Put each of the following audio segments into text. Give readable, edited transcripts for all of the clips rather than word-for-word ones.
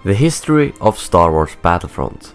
The history of Star Wars Battlefront.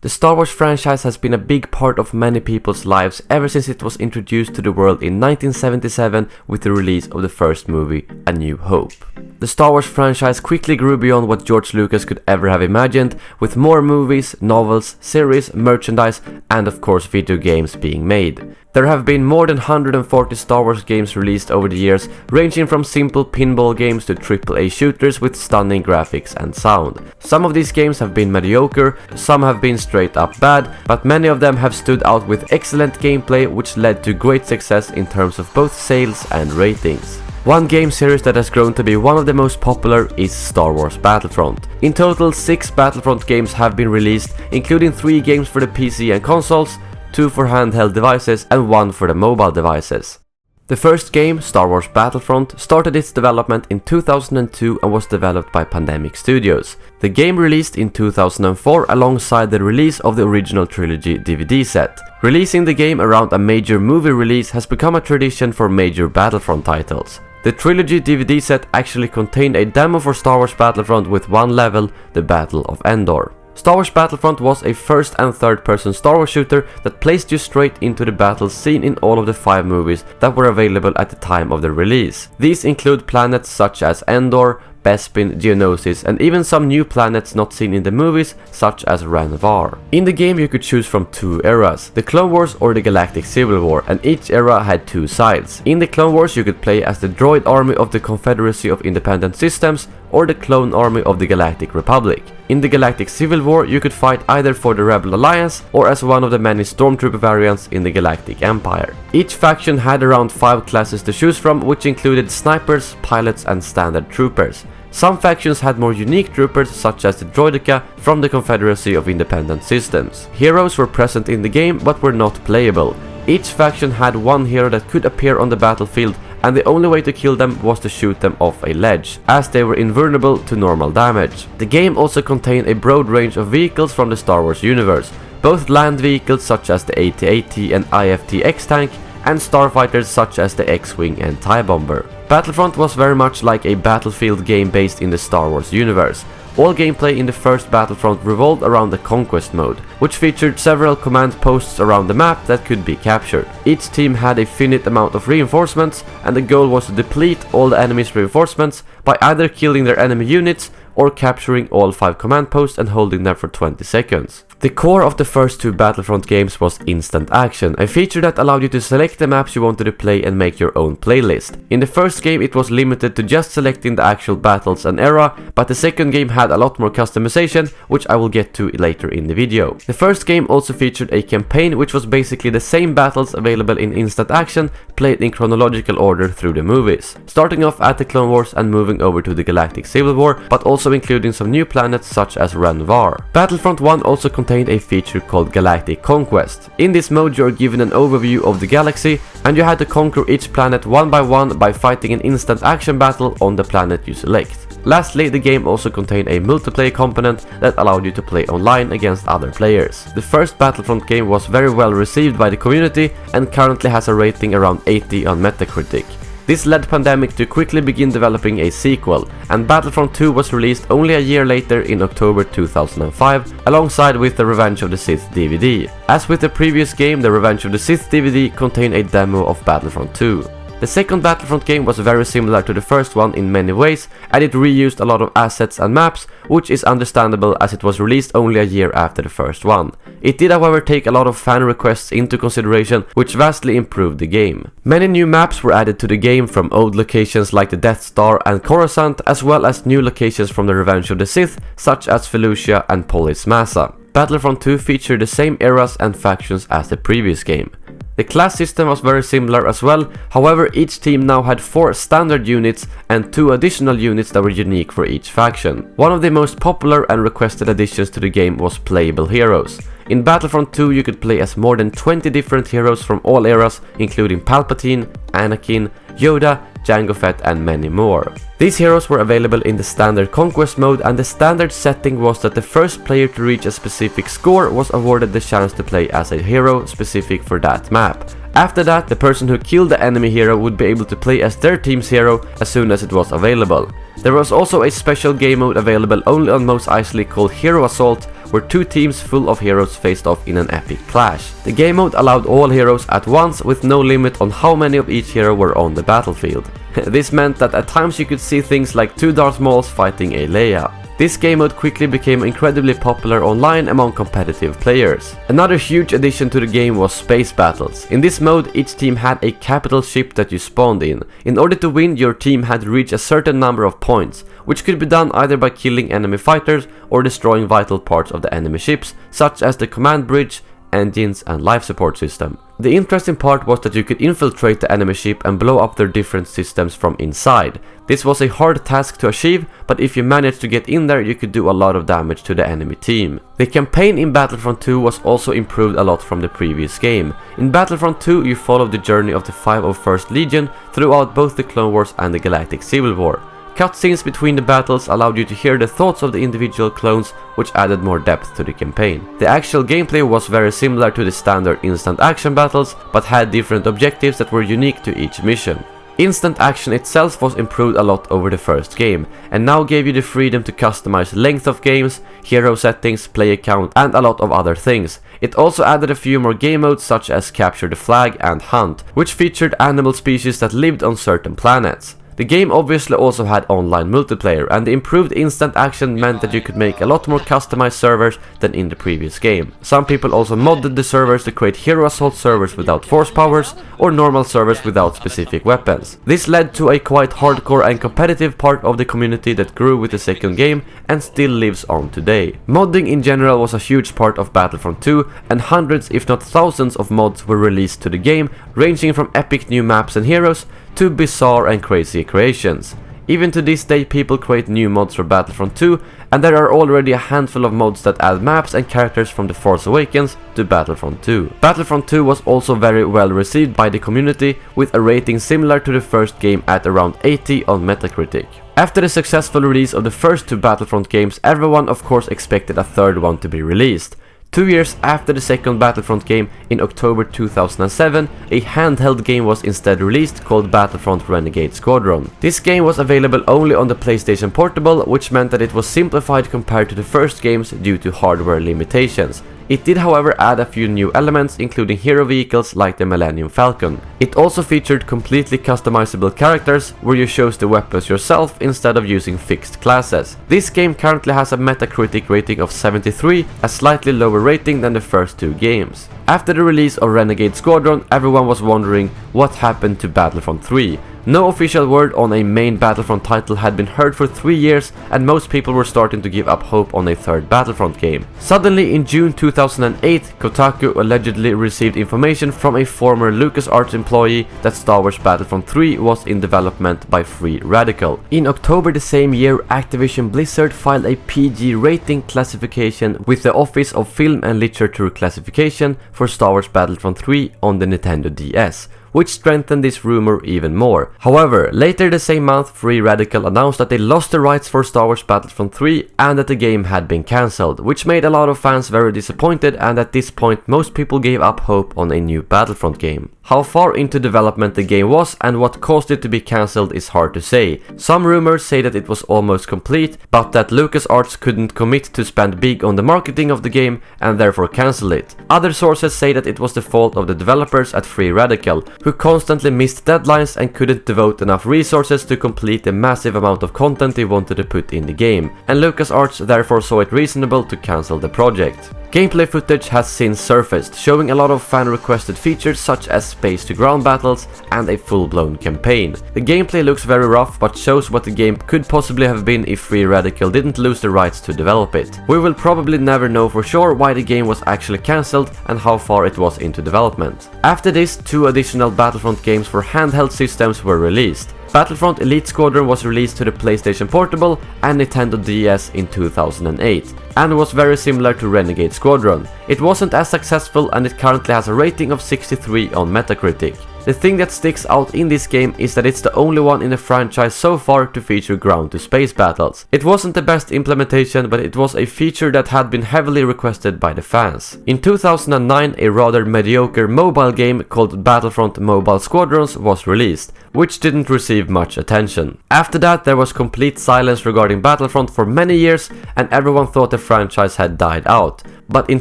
The Star Wars franchise has been a big part of many people's lives ever since it was introduced to the world in 1977 with the release of the first movie, A New Hope. The Star Wars franchise quickly grew beyond what George Lucas could ever have imagined, with more movies, novels, series, merchandise, and of course video games being made. There have been more than 140 Star Wars games released over the years, ranging from simple pinball games to AAA shooters with stunning graphics and sound. Some of these games have been mediocre, some have been straight up bad, but many of them have stood out with excellent gameplay which led to great success in terms of both sales and ratings. One game series that has grown to be one of the most popular is Star Wars Battlefront. In total, 6 Battlefront games have been released, including 3 games for the PC and consoles, 2 for handheld devices and 1 for the mobile devices. The first game, Star Wars Battlefront, started its development in 2002 and was developed by Pandemic Studios. The game released in 2004 alongside the release of the original trilogy DVD set. Releasing the game around a major movie release has become a tradition for major Battlefront titles. The trilogy DVD set actually contained a demo for Star Wars Battlefront with one level, the Battle of Endor. Star Wars Battlefront was a first and third person Star Wars shooter that placed you straight into the battles seen in all of the 5 movies that were available at the time of the release. These include planets such as Endor, Bespin, Geonosis, and even some new planets not seen in the movies, such as Ranvar. In the game you could choose from 2 eras, the Clone Wars or the Galactic Civil War, and each era had 2 sides. In the Clone Wars you could play as the droid army of the Confederacy of Independent Systems or the clone army of the Galactic Republic. In the Galactic Civil War you could fight either for the Rebel Alliance or as one of the many Stormtrooper variants in the Galactic Empire. Each faction had around 5 classes to choose from, which included snipers, pilots and standard troopers. Some factions had more unique troopers, such as the Droideka from the Confederacy of Independent Systems. Heroes were present in the game but were not playable. Each faction had one hero that could appear on the battlefield, and the only way to kill them was to shoot them off a ledge, as they were invulnerable to normal damage. The game also contained a broad range of vehicles from the Star Wars universe, both land vehicles such as the AT-AT and IFT X-Tank, and starfighters such as the X-Wing and TIE Bomber. Battlefront was very much like a Battlefield game based in the Star Wars universe. All gameplay in the first Battlefront revolved around the Conquest mode, which featured several command posts around the map that could be captured. Each team had a finite amount of reinforcements, and the goal was to deplete all the enemy's reinforcements by either killing their enemy units or capturing all 5 command posts and holding them for 20 seconds. The core of the first 2 Battlefront games was Instant Action, a feature that allowed you to select the maps you wanted to play and make your own playlist. In the first game it was limited to just selecting the actual battles and era, but the second game had a lot more customization, which I will get to later in the video. The first game also featured a campaign which was basically the same battles available in Instant Action, played in chronological order through the movies, starting off at the Clone Wars and moving over to the Galactic Civil War, but also including some new planets such as Ranvar. Battlefront 1 also contained a feature called Galactic Conquest. In this mode you are given an overview of the galaxy, and you had to conquer each planet one by one by fighting an instant action battle on the planet you select. Lastly, the game also contained a multiplayer component that allowed you to play online against other players. The first Battlefront game was very well received by the community and currently has a rating around 80 on Metacritic. This led Pandemic to quickly begin developing a sequel, and Battlefront 2 was released only a year later in October 2005, alongside with the Revenge of the Sith DVD. As with the previous game, the Revenge of the Sith DVD contained a demo of Battlefront 2. The second Battlefront game was very similar to the first one in many ways, and it reused a lot of assets and maps, which is understandable as it was released only a year after the first one. It did however take a lot of fan requests into consideration, which vastly improved the game. Many new maps were added to the game from old locations like the Death Star and Coruscant, as well as new locations from the Revenge of the Sith, such as Felucia and Polis Massa. Battlefront 2 featured the same eras and factions as the previous game. The class system was very similar as well, however each team now had 4 standard units and 2 additional units that were unique for each faction. One of the most popular and requested additions to the game was playable heroes. In Battlefront 2 you could play as more than 20 different heroes from all eras, including Palpatine, Anakin, Yoda, Jango Fett and many more. These heroes were available in the standard conquest mode, and the standard setting was that the first player to reach a specific score was awarded the chance to play as a hero specific for that map. After that, the person who killed the enemy hero would be able to play as their team's hero as soon as it was available. There was also a special game mode available only on Mos Eisley called Hero Assault, where two teams full of heroes faced off in an epic clash. The game mode allowed all heroes at once with no limit on how many of each hero were on the battlefield. This meant that at times you could see things like two Darth Mauls fighting a Leia. This game mode quickly became incredibly popular online among competitive players. Another huge addition to the game was space battles. In this mode, each team had a capital ship that you spawned in. In order to win, your team had to reach a certain number of points, which could be done either by killing enemy fighters or destroying vital parts of the enemy ships, such as the command bridge, engines and life support system. The interesting part was that you could infiltrate the enemy ship and blow up their different systems from inside. This was a hard task to achieve, but if you managed to get in there, you could do a lot of damage to the enemy team. The campaign in Battlefront 2 was also improved a lot from the previous game. In Battlefront 2, you followed the journey of the 501st Legion throughout both the Clone Wars and the Galactic Civil War. Cutscenes between the battles allowed you to hear the thoughts of the individual clones, which added more depth to the campaign. The actual gameplay was very similar to the standard instant action battles, but had different objectives that were unique to each mission. Instant action itself was improved a lot over the first game, and now gave you the freedom to customize length of games, hero settings, player count, and a lot of other things. It also added a few more game modes such as Capture the Flag and Hunt, which featured animal species that lived on certain planets. The game obviously also had online multiplayer, and the improved instant action meant that you could make a lot more customized servers than in the previous game. Some people also modded the servers to create Hero Assault servers without force powers, or normal servers without specific weapons. This led to a quite hardcore and competitive part of the community that grew with the second game and still lives on today. Modding in general was a huge part of Battlefront 2, and hundreds if not thousands of mods were released to the game, ranging from epic new maps and heroes to bizarre and crazy creations. Even to this day, people create new mods for Battlefront 2, and there are already a handful of mods that add maps and characters from The Force Awakens to Battlefront 2. Battlefront 2 was also very well received by the community, with a rating similar to the first game at around 80 on Metacritic. After the successful release of the first two Battlefront games, everyone of course expected a third one to be released. 2 years after the second Battlefront game, in October 2007, a handheld game was instead released called Battlefront Renegade Squadron. This game was available only on the PlayStation Portable, which meant that it was simplified compared to the first games due to hardware limitations. It did however add a few new elements, including hero vehicles like the Millennium Falcon. It also featured completely customizable characters, where you chose the weapons yourself instead of using fixed classes. This game currently has a Metacritic rating of 73, a slightly lower rating than the first two games. After the release of Renegade Squadron, everyone was wondering what happened to Battlefront 3. No official word on a main Battlefront title had been heard for 3 years, and most people were starting to give up hope on a third Battlefront game. Suddenly, in June 2008, Kotaku allegedly received information from a former LucasArts employee that Star Wars Battlefront 3 was in development by Free Radical. In October the same year, Activision Blizzard filed a PG rating classification with the Office of Film and Literature Classification for Star Wars Battlefront 3 on the Nintendo DS, which strengthened this rumor even more. However, later the same month, Free Radical announced that they lost the rights for Star Wars Battlefront 3 and that the game had been cancelled, which made a lot of fans very disappointed, and at this point most people gave up hope on a new Battlefront game. How far into development the game was and what caused it to be cancelled is hard to say. Some rumors say that it was almost complete, but that LucasArts couldn't commit to spend big on the marketing of the game and therefore cancel it. Other sources say that it was the fault of the developers at Free Radical, who constantly missed deadlines and couldn't devote enough resources to complete the massive amount of content they wanted to put in the game, and LucasArts therefore saw it reasonable to cancel the project. Gameplay footage has since surfaced, showing a lot of fan-requested features such as space-to-ground battles and a full-blown campaign. The gameplay looks very rough, but shows what the game could possibly have been if Free Radical didn't lose the rights to develop it. We will probably never know for sure why the game was actually cancelled and how far it was into development. After this, 2 additional Battlefront games for handheld systems were released. Battlefront Elite Squadron was released to the PlayStation Portable and Nintendo DS in 2008, and was very similar to Renegade Squadron. It wasn't as successful, and it currently has a rating of 63 on Metacritic. The thing that sticks out in this game is that it's the only one in the franchise so far to feature ground-to-space battles. It wasn't the best implementation, but it was a feature that had been heavily requested by the fans. In 2009, a rather mediocre mobile game called Battlefront Mobile Squadrons was released, which didn't receive much attention. After that, there was complete silence regarding Battlefront for many years, and everyone thought the franchise had died out. But in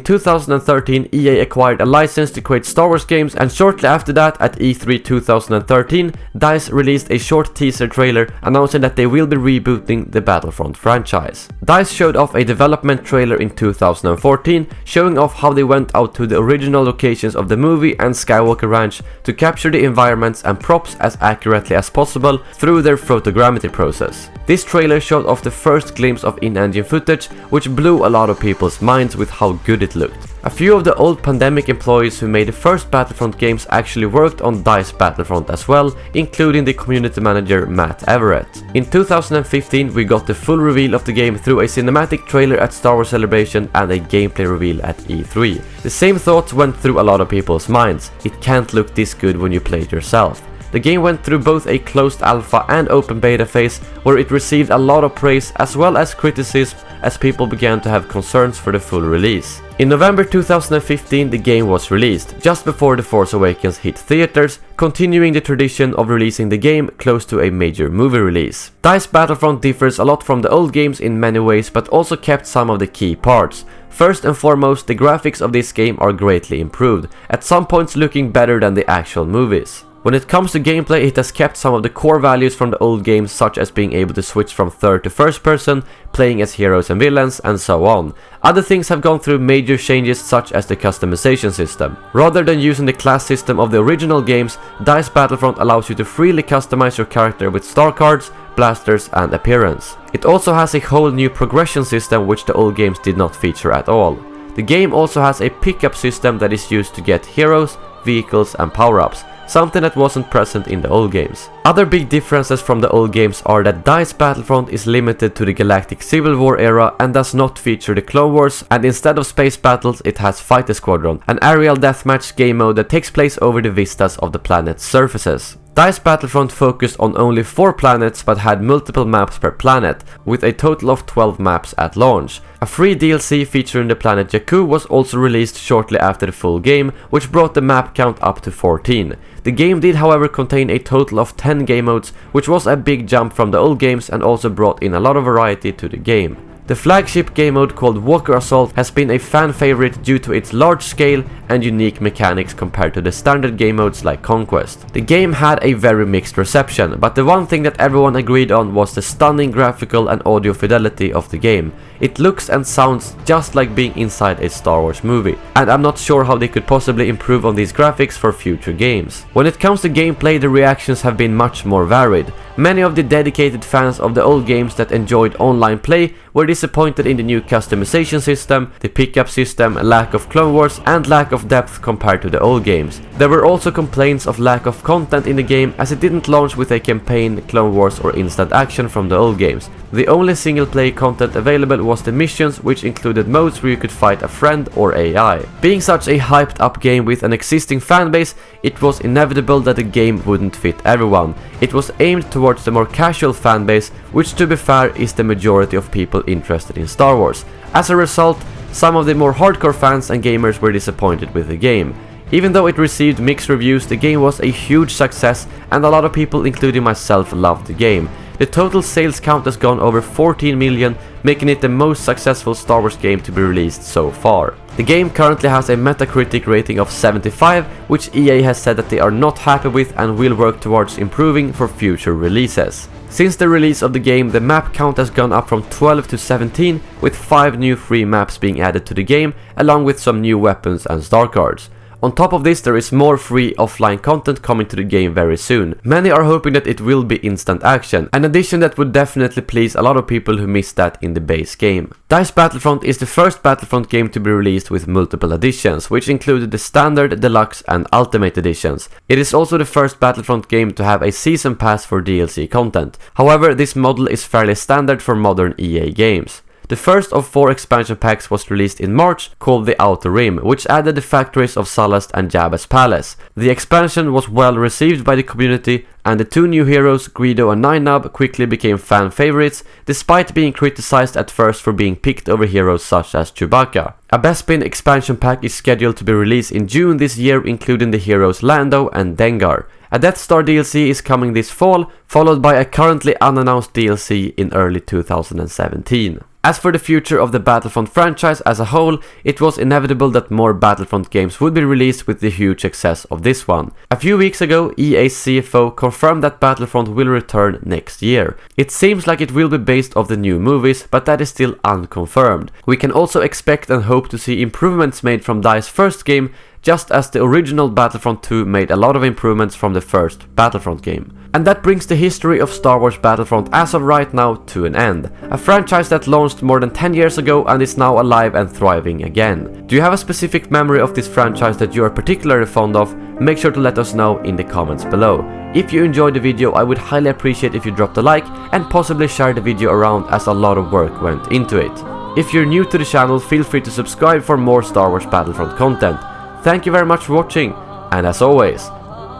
2013, EA acquired a license to create Star Wars games, and shortly after that, at E3 2013, DICE released a short teaser trailer announcing that they will be rebooting the Battlefront franchise. DICE showed off a development trailer in 2014, showing off how they went out to the original locations of the movie and Skywalker Ranch to capture the environments and props as accurately as possible through their photogrammetry process. This trailer showed off the first glimpse of in-engine footage, which blew a lot of people's minds with how good it looked. A few of the old Pandemic employees who made the first Battlefront games actually worked on DICE Battlefront as well, including the community manager Matt Everett. In 2015, we got the full reveal of the game through a cinematic trailer at Star Wars Celebration and a gameplay reveal at E3. The same thoughts went through a lot of people's minds. It can't look this good when you play it yourself. The game went through both a closed alpha and open beta phase, where it received a lot of praise as well as criticism as people began to have concerns for the full release. In November 2015, the game was released, just before The Force Awakens hit theaters, continuing the tradition of releasing the game close to a major movie release. DICE Battlefront differs a lot from the old games in many ways, but also kept some of the key parts. First and foremost, the graphics of this game are greatly improved, at some points looking better than the actual movies. When it comes to gameplay, it has kept some of the core values from the old games, such as being able to switch from third to first person, playing as heroes and villains, and so on. Other things have gone through major changes, such as the customization system. Rather than using the class system of the original games, DICE Battlefront allows you to freely customize your character with star cards, blasters, and appearance. It also has a whole new progression system which the old games did not feature at all. The game also has a pickup system that is used to get heroes, vehicles, and power-ups, something that wasn't present in the old games. Other big differences from the old games are that DICE Battlefront is limited to the Galactic Civil War era and does not feature the Clone Wars, and instead of space battles it has Fighter Squadron, an aerial deathmatch game mode that takes place over the vistas of the planet's surfaces. DICE Battlefront focused on only 4 planets but had multiple maps per planet, with a total of 12 maps at launch. A free DLC featuring the planet Jakku was also released shortly after the full game, which brought the map count up to 14. The game did however contain a total of 10 game modes, which was a big jump from the old games and also brought in a lot of variety to the game. The flagship game mode called Walker Assault has been a fan favorite due to its large scale and unique mechanics compared to the standard game modes like Conquest. The game had a very mixed reception, but the one thing that everyone agreed on was the stunning graphical and audio fidelity of the game. It looks and sounds just like being inside a Star Wars movie, and I'm not sure how they could possibly improve on these graphics for future games. When it comes to gameplay, the reactions have been much more varied. Many of the dedicated fans of the old games that enjoyed online play were disappointed in the new customization system, the pickup system, lack of Clone Wars, and lack of depth compared to the old games. There were also complaints of lack of content in the game, as it didn't launch with a campaign, Clone Wars, or instant action from the old games. The only single player content available was the missions, which included modes where you could fight a friend or AI. Being such a hyped up game with an existing fanbase, it was inevitable that the game wouldn't fit everyone. It was aimed towards the more casual fanbase, which to be fair is the majority of people interested in Star Wars. As a result, some of the more hardcore fans and gamers were disappointed with the game. Even though it received mixed reviews, the game was a huge success and a lot of people, including myself, loved the game. The total sales count has gone over 14 million, making it the most successful Star Wars game to be released so far. The game currently has a Metacritic rating of 75, which EA has said that they are not happy with and will work towards improving for future releases. Since the release of the game, the map count has gone up from 12 to 17, with 5 new free maps being added to the game, along with some new weapons and star cards. On top of this, there is more free offline content coming to the game very soon. Many are hoping that it will be instant action, an addition that would definitely please a lot of people who missed that in the base game. DICE Battlefront is the first Battlefront game to be released with multiple editions, which included the Standard, Deluxe, and Ultimate editions. It is also the first Battlefront game to have a season pass for DLC content. However, this model is fairly standard for modern EA games. The first of 4 expansion packs was released in March, called the Outer Rim, which added the factories of Sullust and Jabba's Palace. The expansion was well received by the community, and the 2 new heroes, Greedo and Nine Nub, quickly became fan favorites, despite being criticized at first for being picked over heroes such as Chewbacca. A Bespin expansion pack is scheduled to be released in June this year, including the heroes Lando and Dengar. A Death Star DLC is coming this fall, followed by a currently unannounced DLC in early 2017. As for the future of the Battlefront franchise as a whole, it was inevitable that more Battlefront games would be released with the huge success of this one. A few weeks ago, EA's CFO confirmed that Battlefront will return next year. It seems like it will be based off the new movies, but that is still unconfirmed. We can also expect and hope to see improvements made from DICE's first game, just as the original Battlefront 2 made a lot of improvements from the first Battlefront game. And that brings the history of Star Wars Battlefront as of right now to an end. A franchise that launched more than 10 years ago and is now alive and thriving again. Do you have a specific memory of this franchise that you are particularly fond of? Make sure to let us know in the comments below. If you enjoyed the video, I would highly appreciate if you dropped a like and possibly share the video around, as a lot of work went into it. If you're new to the channel, feel free to subscribe for more Star Wars Battlefront content. Thank you very much for watching, and as always,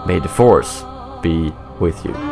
may the Force be with you.